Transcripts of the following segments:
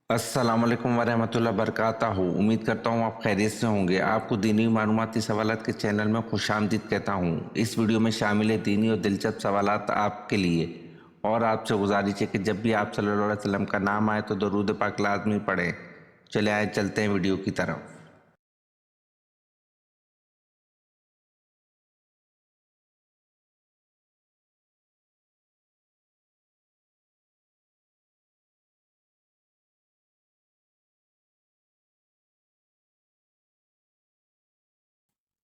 अस्सलाम वालेकुम वरहमतुल्लाहि वबरकातुहू। उम्मीद करता हूँ आप खैरियत से होंगे। आपको दीनी मालूमाती सवालात के चैनल में खुशामदीद कहता हूँ। इस वीडियो में शामिल है दीनी और दिलचस्प सवालात आपके लिए। और आपसे गुजारिश है कि जब भी आप सल्लल्लाहु अलैहि वसल्लम का नाम आए तो दरूद पाक लाजमी पढ़ें। चले आए चलते हैं वीडियो की तरफ।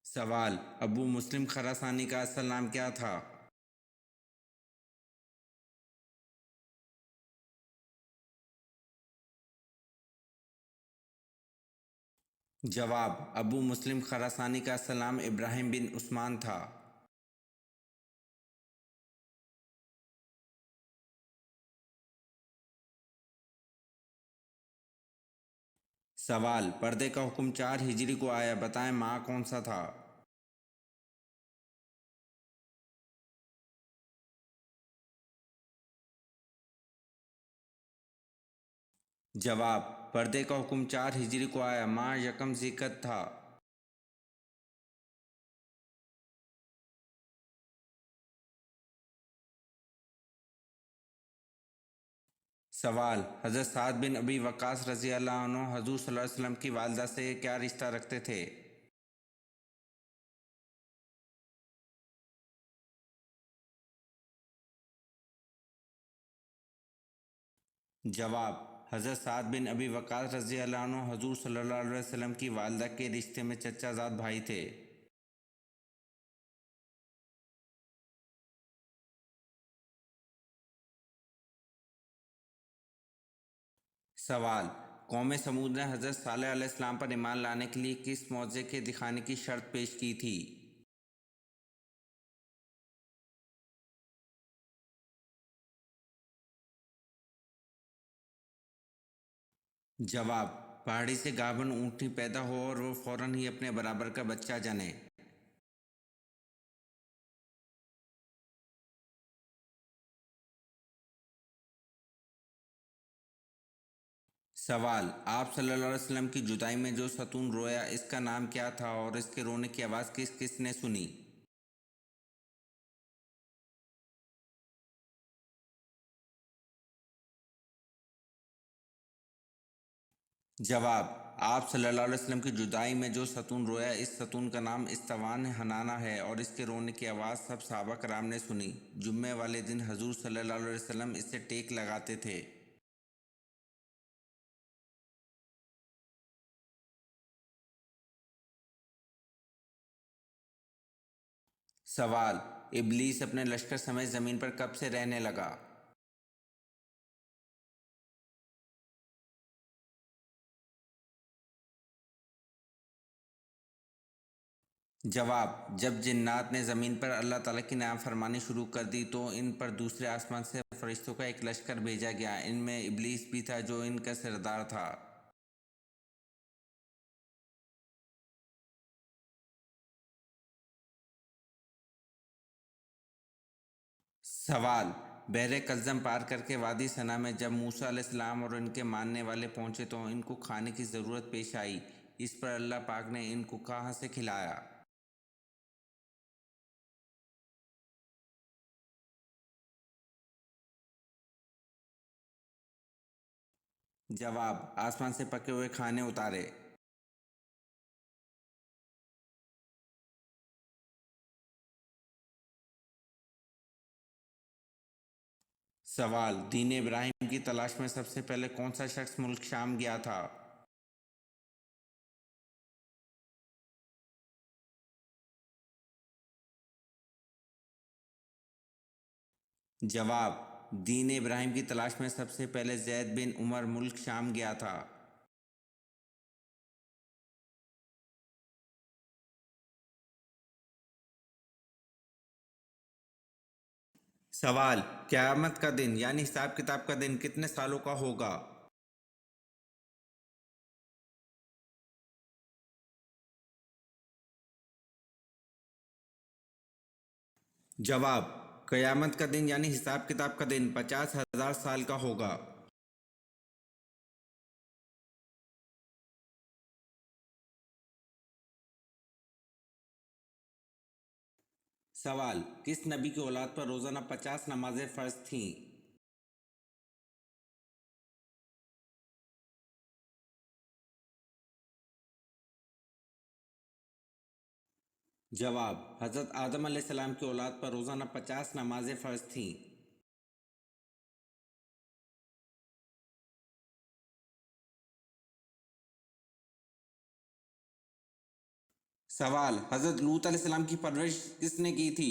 सवाल: अबू मुस्लिम खरासानी का असल नाम क्या था? जवाब: अबू मुस्लिम खरासानी का असल नाम इब्राहिम बिन उस्मान था। सवाल: पर्दे का हुक्म 4 हिजरी को आया, बताएं माह कौन सा था? जवाब: पर्दे का हुक्म 4 हिजरी को आया, माह यकम ज़िल्क़अदा था। सवाल: हज़रत साद बिन अबी वक़ास रज़ी अल्लाह अन्हु हज़ूर सल्लल्लाहु अलैहि वसल्लम की वालिदा से क्या रिश्ता रखते थे? जवाब: हज़रत साद बिन अबी वक़ास रज़ी अल्लाह अन्हु हज़ूर सल्लल्लाहु अलैहि वसल्लम की वालिदा के रिश्ते में चचाज़ाद भाई थे। सवाल: कौम समूद ने हज़रत सालेह अलैहिस्सलाम पर ईमान लाने के लिए किस मौज़े के दिखाने की शर्त पेश की थी? जवाब: पहाड़ी से गाभिन ऊँटनी पैदा हो और वो फौरन ही अपने बराबर का बच्चा जने। सवाल: आप सल्लल्लाहु अलैहि वसल्लम की जुदाई में जो सतून रोया, इसका नाम क्या था और इसके रोने की आवाज़ किस किस ने सुनी? जवाब: आप सल्लल्लाहु अलैहि वसल्लम की जुदाई में जो सतून रोया, इस सतून का नाम इस्तवान हनाना है और इसके रोने की आवाज़ सब सहाबा कराम ने सुनी। जुम्मे वाले दिन हजूर सल्लल्लाहु अलैहि वसल्लम इससे टेक लगाते थे। सवाल: इब्लीस अपने लश्कर समेत ज़मीन पर कब से रहने लगा? जवाब: जब जिन्नात ने ज़मीन पर अल्लाह ताला की नाफरमानी शुरू कर दी तो इन पर दूसरे आसमान से फरिश्तों का एक लश्कर भेजा गया। इनमें इब्लीस भी था जो इनका सरदार था। सवाल: बहरे कल्ज़म पार करके वादी सना में जब मूसा अलैहिस्सलाम और इनके मानने वाले पहुंचे तो इनको खाने की ज़रूरत पेश आई। इस पर अल्लाह पाक ने इनको कहाँ से खिलाया? जवाब: आसमान से पके हुए खाने उतारे। सवाल: दीन इब्राहिम की तलाश में सबसे पहले कौन सा शख्स मुल्क शाम गया था? जवाब: दीन इब्राहिम की तलाश में सबसे पहले ज़ैद बिन उमर मुल्क शाम गया था। सवाल: क़यामत का दिन यानी हिसाब किताब का दिन कितने सालों का होगा? जवाब: क़यामत का दिन यानी हिसाब किताब का दिन 50,000 साल का होगा। सवाल, किस नबी की औलाद पर रोजाना 50 नमाजें फर्ज थीं? जवाब, हजरत आदम अलैहिस्सलाम की औलाद पर रोजाना 50 नमाजें फर्ज थीं। सवाल, हजरत लूत अलैहिस्सलाम की परवरिश किसने की थी?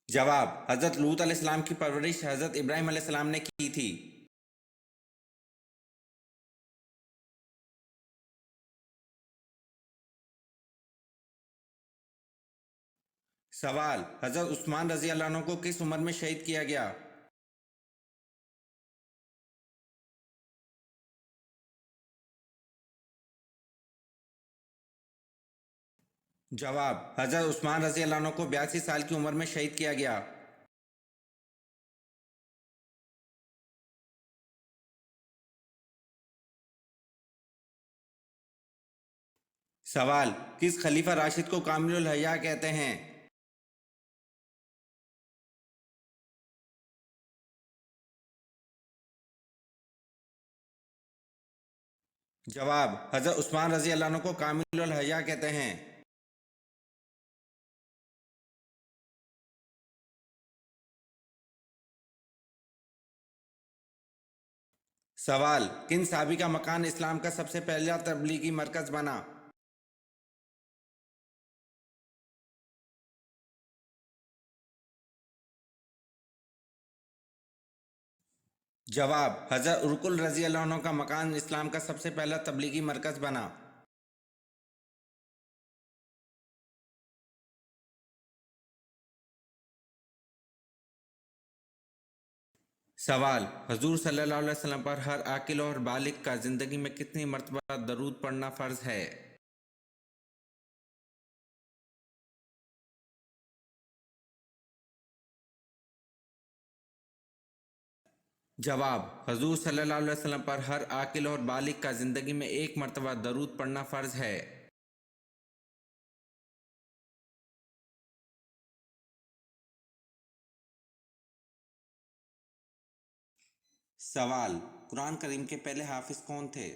जवाब, हजरत लूत अलैहिस्सलाम की परवरिश हजरत इब्राहिम अलैहिस्सलाम ने की थी। सवाल, हजरत उस्मान रजी अल्लाह अन्हु को किस उम्र में शहीद किया गया? जवाब, हजरत उस्मान रजी अल्लाह अन्हु को 82 साल की उम्र में शहीद किया गया। सवाल, किस खलीफा राशिद को कामिलुल हया कहते हैं? जवाब, हजरत उस्मान रजी अल्लाह अन्हु को कामिलुल हया कहते हैं। सवाल, किन साहबी का मकान इस्लाम का सबसे पहला तबलीगी मरकज बना? जवाब, हजरत उरकुल रजी अल्लाह अन्हु का मकान इस्लाम का सबसे पहला तबलीगी मरकज बना। सवाल, हजूर सल्लल्लाहु अलैहि वसल्लम पर हर आकिल और बालिग का ज़िंदगी में कितनी मरतबा दरूद पढ़ना फ़र्ज है? जवाब, हजूर सल्लल्लाहु अलैहि वसल्लम पर हर आकिल और बालिग का ज़िंदगी में एक मरतबा दरूद पढ़ना फ़र्ज है। सवाल, कुरान करीम के पहले हाफिज कौन थे?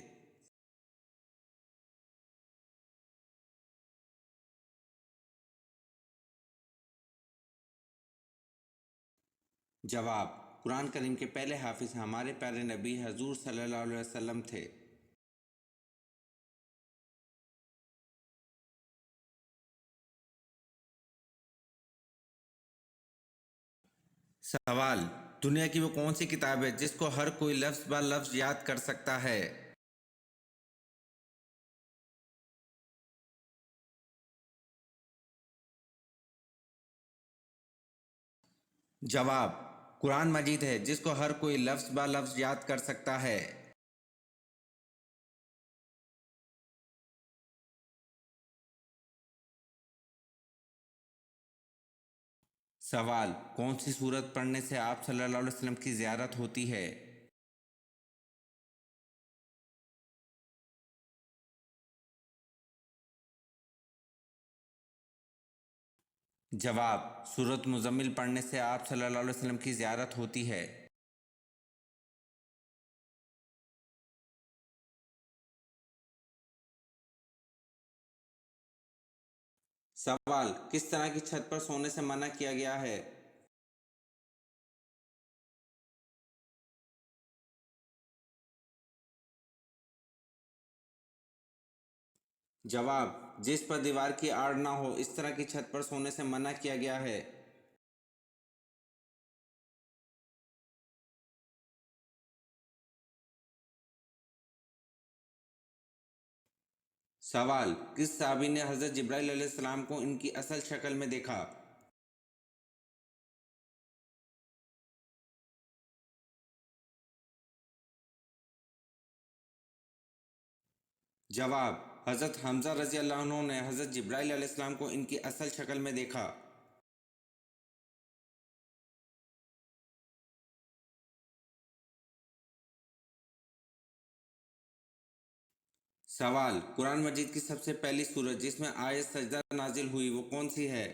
जवाब, कुरान करीम के पहले हाफिज हमारे प्यारे नबी हजूर सल्लल्लाहु अलैहि वसल्लम थे। सवाल, दुनिया की वो कौन सी किताब है जिसको हर कोई लफ्ज़ ब लफ्ज़ याद कर सकता है? जवाब, कुरान मजीद है जिसको हर कोई लफ्ज़ ब लफ्ज़ याद कर सकता है। सवाल, कौन सी सूरत पढ़ने से आप सल्लल्लाहु अलैहि वसल्लम की ज़ियारत होती है? जवाब, सूरत मुज़म्मिल पढ़ने से आप सल्लल्लाहु अलैहि वसल्लम की ज़ियारत होती है। सवाल, किस तरह की छत पर सोने से मना किया गया है? जवाब, जिस पर दीवार की आड़ ना हो इस तरह की छत पर सोने से मना किया गया है। सवाल, किस साहबी ने हज़रत जिब्राइल अलैहिस्सलाम को इनकी असल शक्ल में देखा? जवाब, हज़रत हमज़ा रज़ी अल्लाह अन्हु ने हज़रत जिब्राइल अलैहिस्सलाम को इनकी असल शक्ल में देखा। सवाल, कुरान मजीद की सबसे पहली सूरत जिसमें आयत सजदा नाजिल हुई वो कौन सी है?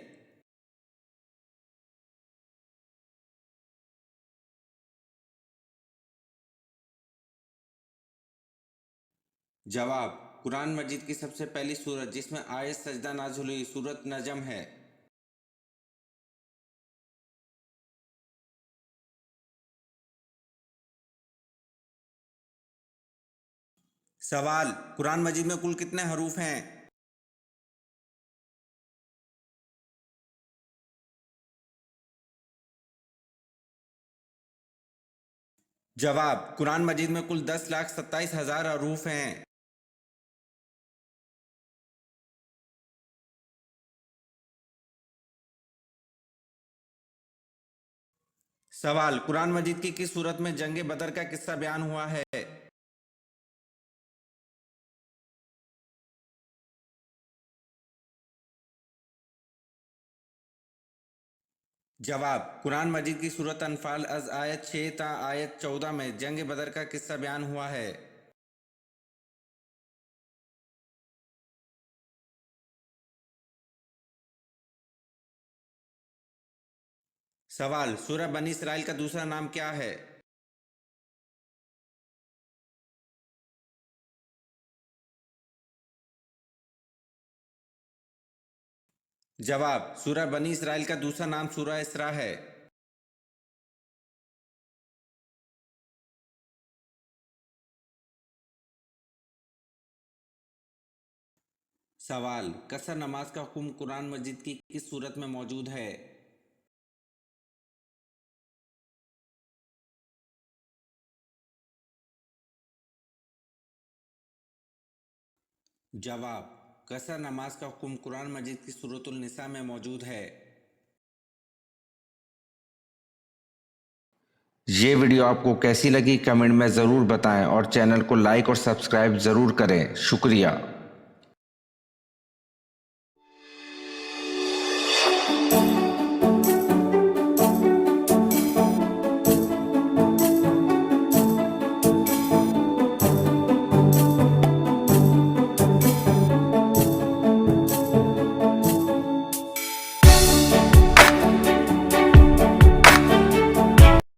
जवाब, कुरान मजीद की सबसे पहली सूरत जिसमें आयत सजदा नाजिल हुई सूरत नजम है। सवाल, कुरान मजीद में कुल कितने हरूफ हैं? जवाब, कुरान मजीद में कुल 10,27,000 हरूफ हैं। सवाल, कुरान मजीद की किस सूरत में जंग बदर का किस्सा बयान हुआ है? जवाब, कुरान मजीद की सूरत अनफाल अज आयत 6 ता आयत 14 में जंग बदर का किस्सा बयान हुआ है। सवाल, सूरह बनी इसराइल का दूसरा नाम क्या है? जवाब, सूरह बनी इसराइल का दूसरा नाम सूरह इसरा है। सवाल, कसर नमाज का हुक्म कुरान मजीद की किस सूरत में मौजूद है? जवाब, कसर नमाज का हुक्म कुरान मजीद की सूरतुल निसा में मौजूद है। ये वीडियो आपको कैसी लगी कमेंट में ज़रूर बताएं और चैनल को लाइक और सब्सक्राइब ज़रूर करें। शुक्रिया।